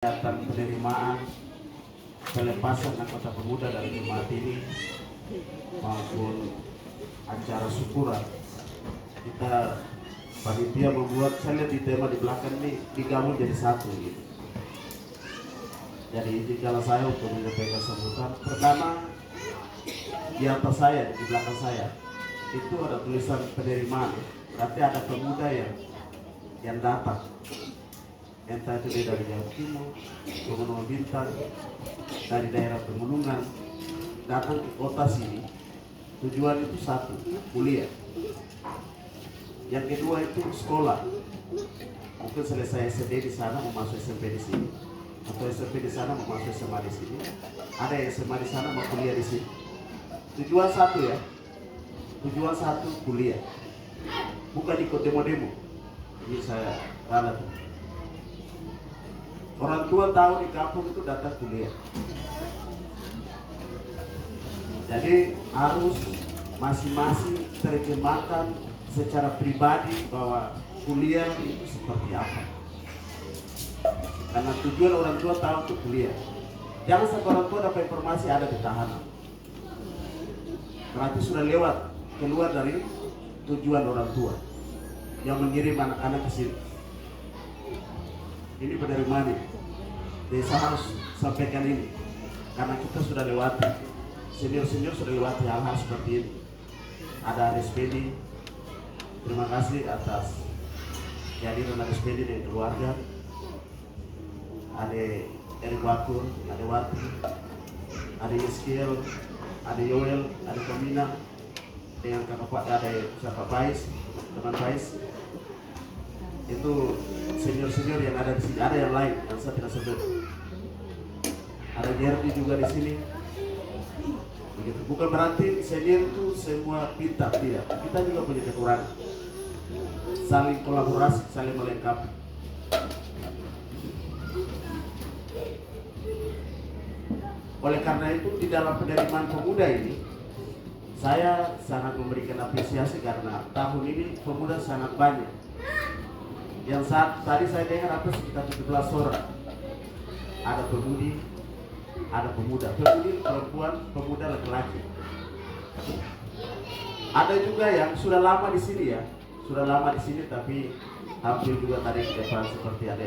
kegiatan penerimaan pelepasan anggota pemuda dari jemaat ini maupun acara syukuran. Kita panitia membuat, saya lihat di tema di belakang ini digabung jadi satu gitu. Jadi izinkanlah saya untuk menyampaikan sambutan. Pertama, di atas saya, di belakang saya itu ada tulisan penerimaan, berarti ada pemuda yang datang, entah itu dari Jawa Timur, Pegunungan Bintang, dari daerah Pegunungan, datang ke kota sini. Tujuan itu satu, kuliah. Yang kedua itu sekolah. Mungkin selesai SD di sana mau masuk SMP di sini, atau SMP di sana mau masuk SMA di sini. Ada yang SMA di sana mau kuliah di sini. Tujuan satu ya, tujuan satu kuliah. Bukan ikut demo-demo. Ini saya ralat. Orang tua tahu di kampung itu datang kuliah. Jadi harus masing-masing terjemahkan secara pribadi bahwa kuliah itu seperti apa. Karena tujuan orang tua tahu itu kuliah. Jangan sampai orang tua dapat informasi ada di tahanan. Berarti sudah lewat, keluar dari tujuan orang tua yang mengirim anak-anak ke sini. Ini penerimaan ini. Desa harus sampaikan ini karena kita sudah lewati, senior-senior sudah lewati hal-hal seperti ini. Ada RSPD, terima kasih atas kehadiran RSPD dan keluarga. Ada Erik Wakur, ada Wati, ada Yeskiel, ada Yoel, ada Kamina, dengan kakak ada siapa Bais, teman Bais. Itu senior-senior yang ada di sini. Ada yang lain yang saya tidak sebut. Ada Gerdi juga di sini. Begitu. Bukan berarti senior itu semua pintar, tidak. Kita juga punya kekurangan. Saling kolaborasi, saling melengkapi. Oleh karena itu di dalam penerimaan pemuda ini, saya sangat memberikan apresiasi karena tahun ini pemuda sangat banyak. Yang tadi saya dengar apa sekitar 17 orang. Ada pemudi, ada pemuda, pemudi perempuan, pemuda laki-laki. Ada juga yang sudah lama di sini ya, sudah lama di sini tapi hampir juga tadi di depan seperti ada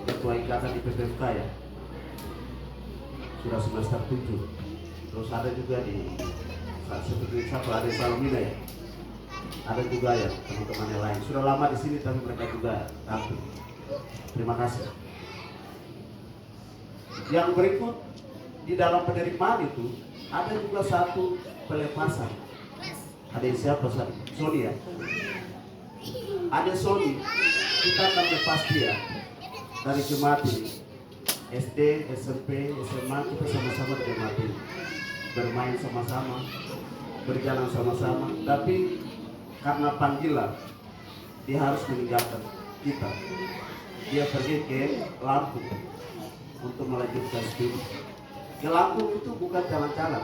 ketua ikatan di PPFK ya, sudah semester 7. Terus ada juga di seperti satu ada Salomina ya. Ada juga ya teman-teman yang lain sudah lama di sini tapi mereka juga tampil. Terima kasih. Yang berikut di dalam penerimaan itu ada juga satu pelepasan. Ada siapa Sony ya? Ada Sony. Kita akan lepas dia dari jemaat ini. SD, SMP, SMA kita sama-sama di jemaat ini. Bermain sama-sama, berjalan sama-sama. Tapi karena panggilan, dia harus meninggalkan kita. Dia pergi ke Lampung untuk melanjutkan studi. Ke Lampung itu bukan jalan-jalan,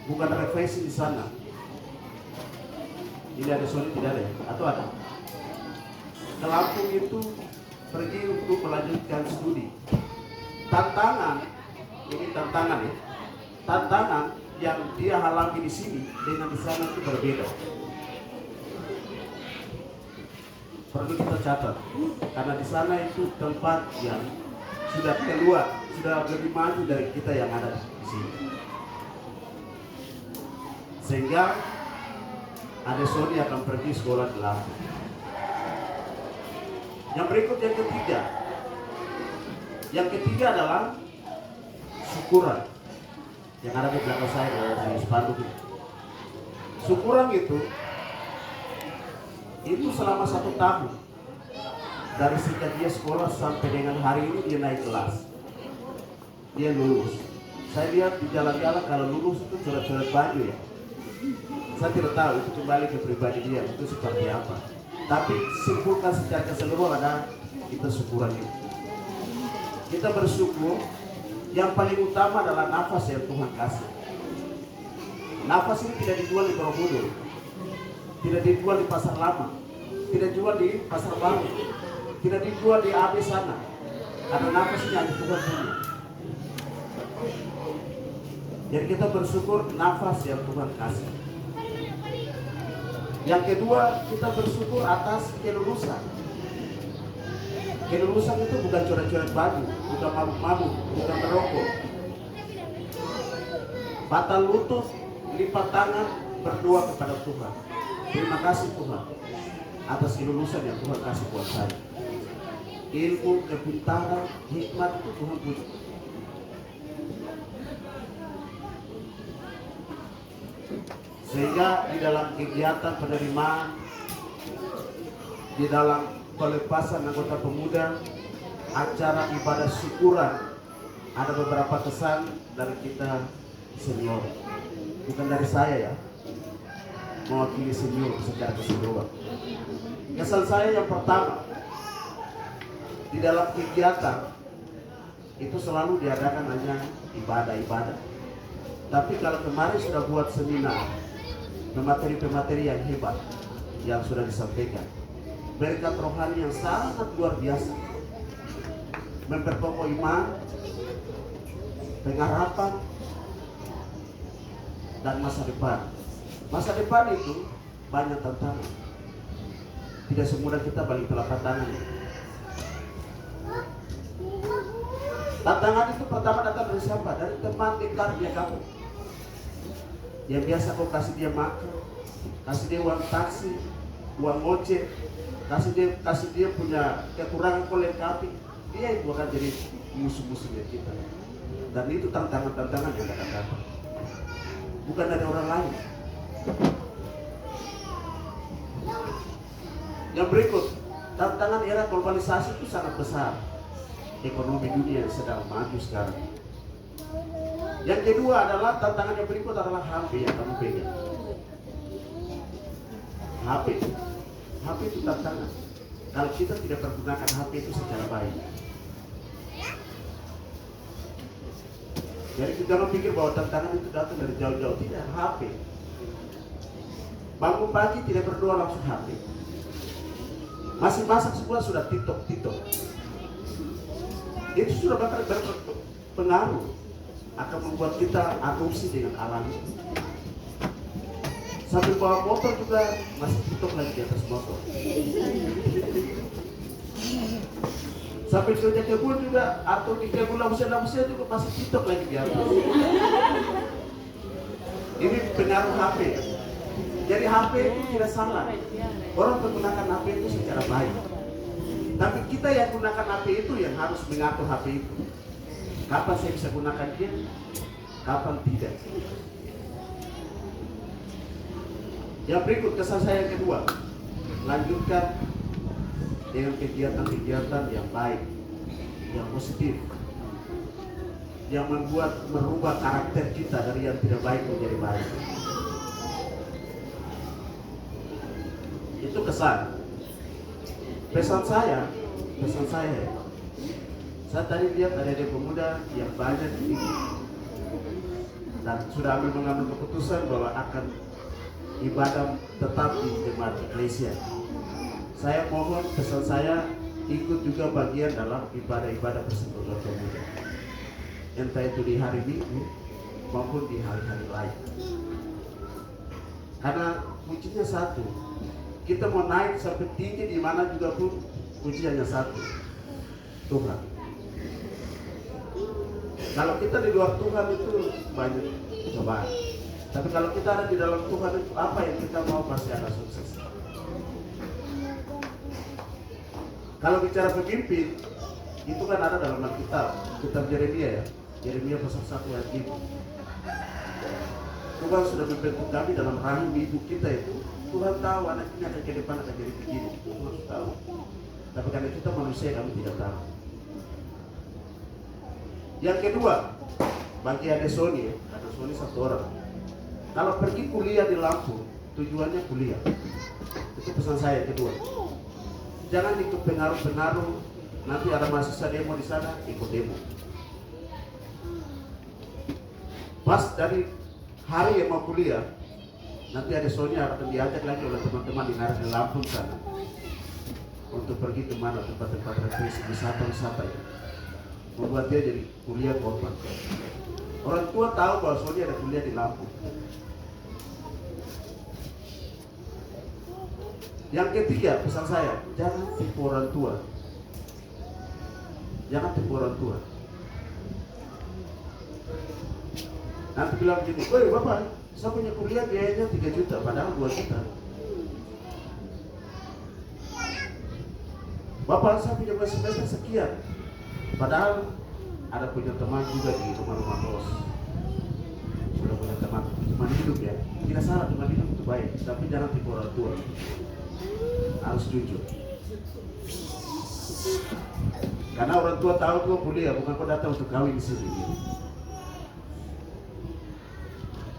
bukan refleksi di sana. Ini ada Sony tidak ada, atau ada? Ke Lampung itu pergi untuk melanjutkan studi. Tantangan, ini tantangan ya. Tantangan yang dia alami di sini dengan di sana itu berbeda. Perlu kita catat karena di sana itu tempat yang sudah keluar, sudah lebih maju dari kita yang ada di sini. Sehingga ada Sony akan pergi sekolah di Lampung. Yang berikut yang ketiga. Yang ketiga adalah syukuran yang ada di belakang saya di spanduk itu. Syukuran itu selama 1 tahun dari sejak dia sekolah sampai dengan hari ini dia naik kelas, dia lulus. Saya lihat di jalan-jalan kalau lulus itu coret-coret baju ya. Saya tidak tahu itu kembali ke pribadi dia itu seperti apa. Tapi simpulkan secara keseluruhan ada kita syukuran itu. Kita bersyukur. Yang paling utama adalah nafas yang Tuhan kasih. Nafas ini tidak dijual di Borobudur, tidak dijual di pasar lama, tidak dijual di pasar baru, tidak dijual di AB sana. Karena nafasnya yang Tuhan punya. Jadi kita bersyukur nafas yang Tuhan kasih. Yang kedua, kita bersyukur atas kelulusan. Kelulusan itu bukan coret-coret baju, bukan mabuk-mabuk, bukan merokok. Batal lutut, lipat tangan, berdoa kepada Tuhan. Terima kasih Tuhan atas kelulusan yang Tuhan kasih buat saya. Ilmu, kepintaran, hikmat itu Tuhan punya. Sehingga di dalam kegiatan penerimaan, di dalam pelepasan anggota pemuda, acara ibadah syukuran, ada beberapa kesan dari kita senior. Bukan dari saya ya, mewakili senior secara keseluruhan. Kesan saya yang pertama, di dalam kegiatan itu selalu diadakan hanya ibadah-ibadah. Tapi kalau kemarin sudah buat seminar, pemateri-pemateri yang hebat yang sudah disampaikan, berkat rohani yang sangat luar biasa, memperkokoh iman, pengharapan, dan masa depan. Masa depan itu banyak tantangan. Tidak semudah kita balik telapak tangan. Tantangan itu pertama datang dari siapa? Dari teman dekatnya kamu. Yang biasa kau kasih dia makan, kasih dia uang taksi, uang ojek, kasih dia punya kekurangan kau lengkapi. Dia itu akan jadi musuh-musuhnya kita. Dan itu tantangan-tantangan yang datang. Bukan dari orang lain. Yang berikut, tantangan era globalisasi itu sangat besar. Ekonomi dunia yang sedang maju sekarang. Yang kedua adalah tantangan yang berikut adalah HP yang kamu pegang. HP itu tantangan. Kalau kita tidak menggunakan HP itu secara baik. Jadi kita jangan pikir bahwa tantangan itu datang dari jauh-jauh. Tidak, HP. Bangun pagi tidak berdoa langsung HP. Masih masak sebuah sudah TikTok. Itu sudah bakal berpengaruh, akan membuat kita adopsi dengan alam itu. Sambil bawa motor juga masih TikTok lagi di atas motor. Sampai kerja kebun juga atau di kebun lamsia juga masih TikTok lagi di atas. Ini pengaruh HP. Jadi HP itu tidak salah. Orang menggunakan HP itu secara baik. Tapi kita yang gunakan HP itu yang harus mengatur HP itu. Kapan saya bisa gunakan dia, kapan tidak. Yang berikut kesan saya yang kedua, lanjutkan dengan kegiatan-kegiatan yang baik, yang positif, yang merubah karakter kita dari yang tidak baik menjadi baik. Itu kesan. Pesan saya, saya tadi lihat ada pemuda yang banyak ini dan sudah mengambil keputusan bahwa akan ibadah tetap di jemaat Eklesia. Saya mohon pesan saya ikut juga bagian dalam ibadah-ibadah persekutuan pemuda, entah itu di hari Minggu maupun di hari-hari lain. Karena kuncinya satu, kita mau naik sampai tinggi di mana juga pun kuncinya satu, Tuhan. Kalau kita di luar Tuhan itu banyak cobaan. Tapi kalau kita ada di dalam Tuhan itu apa yang kita mau pasti akan sukses. Kalau bicara pemimpin, itu kan ada dalam kitab Yeremia ya. Yeremia pasal 1 ayat 5. Tuhan sudah membentuk kami dalam rahim ibu kita itu. Tuhan tahu anak ini akan ke depan akan jadi begini. Tuhan tahu. Tapi karena kita manusia kami tidak tahu. Yang kedua, bagi Ade Sony, Ade Sony satu orang. Kalau pergi kuliah di Lampung, tujuannya kuliah. Itu pesan saya kedua. Jangan ikut pengaruh-pengaruh. Nanti ada mahasiswa demo di sana, ikut demo. Pas dari hari yang mau kuliah, nanti ada Sonia akan diajak lagi oleh teman-teman di Lampung sana untuk pergi ke mana tempat-tempat refleksi wisata itu. membuat dia jadi kuliah korban. Orang tua tahu bahwa Sony ada kuliah di Lampung. Yang ketiga, pesan saya, jangan tipu orang tua. Jangan tipu orang tua. Nanti bilang gini, woi bapak, saya punya kuliah biayanya 3 juta, padahal 2 juta. Bapak, saya punya semester sekian, padahal ada punya teman juga di rumah-rumah bos. Sudah punya teman hidup ya. Tidak salah, teman hidup itu baik, tapi jangan tipu orang tua. Harus jujur. Karena orang tua tahu kau kuliah, bukan kau datang untuk kawin di sini.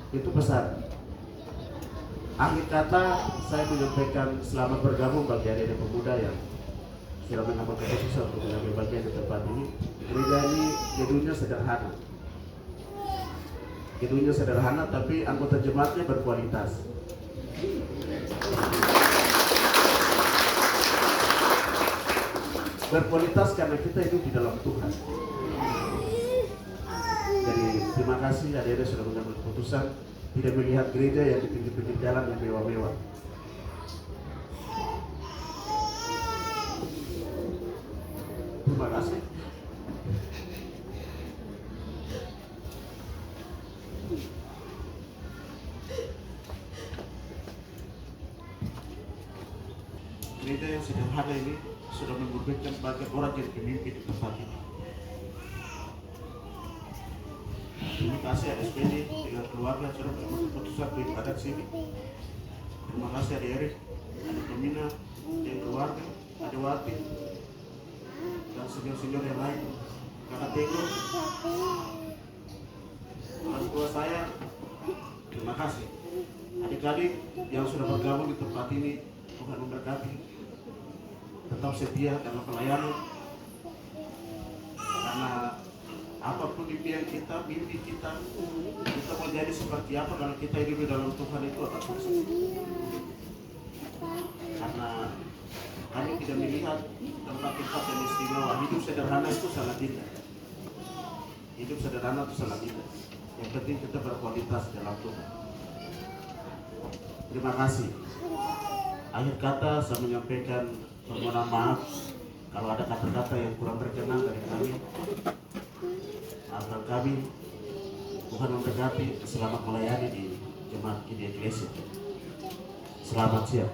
Itu pesan. Akhir kata, saya menyampaikan selamat bergabung bagi adik-adik pemuda yang sudah mengambil keputusan untuk mengambil bagian di tempat ini. Gereja ini gedungnya sederhana. Gedungnya sederhana, tapi anggota jemaatnya berkualitas. Berkualitas karena kita hidup di dalam Tuhan. Jadi terima kasih adik-adik sudah mengambil keputusan tidak melihat gereja yang di pinggir-pinggir jalan yang mewah-mewah. Terima kasih. Gereja yang sederhana ini sudah memberikan sebagai orang yang pemimpin di tempat ini. Terima kasih SPD dengan keluarga sudah mengambil keputusan beribadah di sini. Terima kasih Adik Erik, Adik Pemina, dan keluarga, Adik Wati, dan senior-senior yang lain. Kakak Teguh, orang tua saya, terima kasih. Adik-adik yang sudah bergabung di tempat ini, Tuhan memberkati. Tetap setia dalam pelayanan. Karena apapun impian kita, mimpi kita mau jadi seperti apa kalau kita hidup di dalam Tuhan itu akan sukses. Karena kami tidak melihat tempat-tempat yang istimewa. Hidup sederhana itu sangat indah. Hidup sederhana itu sangat indah. Yang penting kita berkualitas dalam Tuhan. Terima kasih. Akhir kata saya menyampaikan permohonan maaf kalau ada kata-kata yang kurang berkenan dari kami. Maafkan kami. Tuhan memberkati. Selamat melayani di jemaat di Eklesia. Selamat siang.